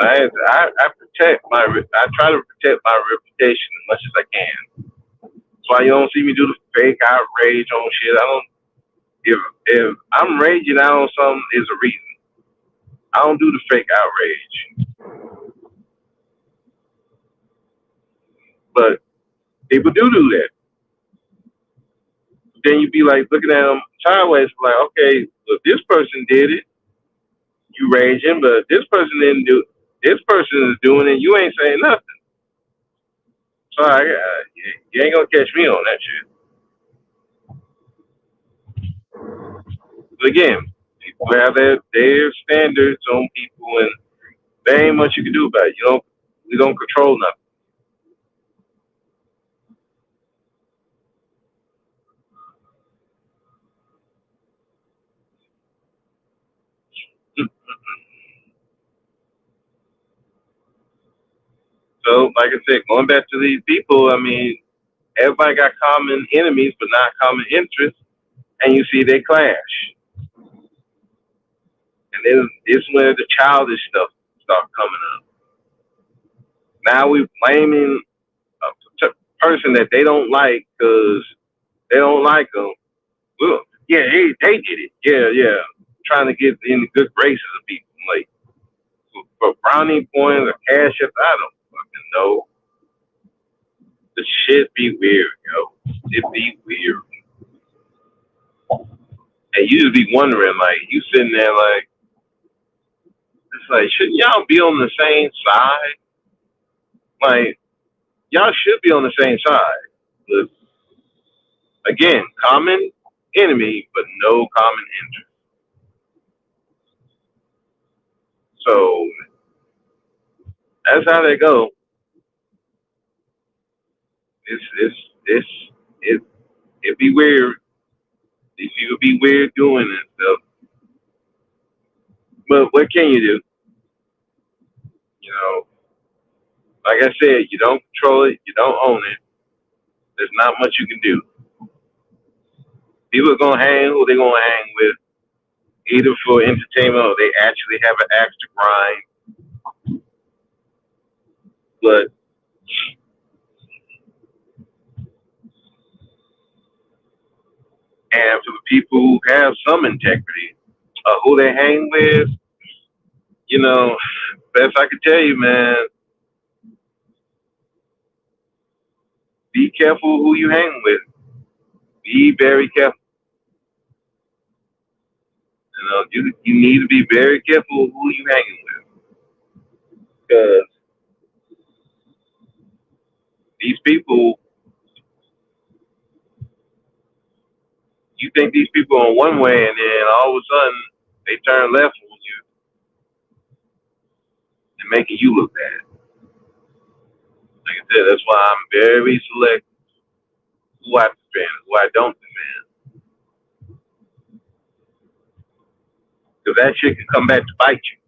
[SPEAKER 1] I protect I try to protect my reputation as much as I can. That's why you don't see me do the fake outrage on shit. I don't. If I'm raging out on something, there's a reason. I don't do the fake outrage. But people do that. Then you be like looking at them sideways, like, okay, well, this person did it, you raging, but this person didn't do. This person is doing it, you ain't saying nothing. So you ain't gonna catch me on that shit. But again, people have their standards on people, and there ain't much you can do about it. We don't control nothing. So, like I said, going back to these people, I mean, everybody got common enemies, but not common interests, and you see they clash. And then this is where the childish stuff start coming up. Now we blaming a person that they don't like because they don't like them. Well, yeah, they did it. Yeah, yeah. Trying to get in the good graces of people. Like, for brownie points or cash ups, I don't fucking know. The shit be weird, yo. It be weird. And you just be wondering, like, you sitting there like, it's like, shouldn't y'all be on the same side? Like, y'all should be on the same side. But again, common enemy, but no common interest. So that's how they go. It's it be weird. These people be weird doing this stuff. But what can you do? You know, like I said, you don't control it, you don't own it. There's not much you can do. People are gonna hang who they gonna hang with, either for entertainment or they actually have an axe to grind. But and for the people who have some integrity, who they hang with, you know, best I can tell you, man, be careful who you hang with. Be very careful. You know, you need to be very careful who you hanging with because these people, you think these people are one way, and then all of a sudden they turn left on you and making you look bad. Like I said, that's why I'm very select who I defend, who I don't defend, because that shit can come back to bite you.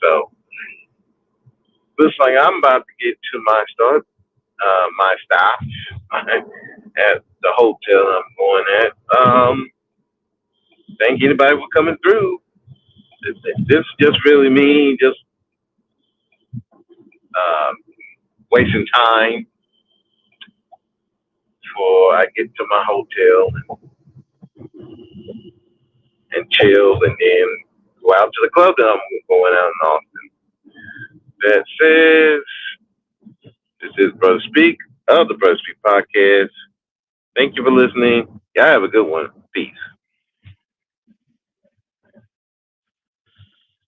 [SPEAKER 1] So looks like I'm about to get to my start, my stop at the hotel I'm going at. Thank anybody for coming through. This just really me just um, wasting time before I get to my hotel and chill, and then go out to the club that I'm going out in Austin. That says, this is Brother Speak of the Brother Speak podcast. Thank you for listening. Y'all have a good one. Peace.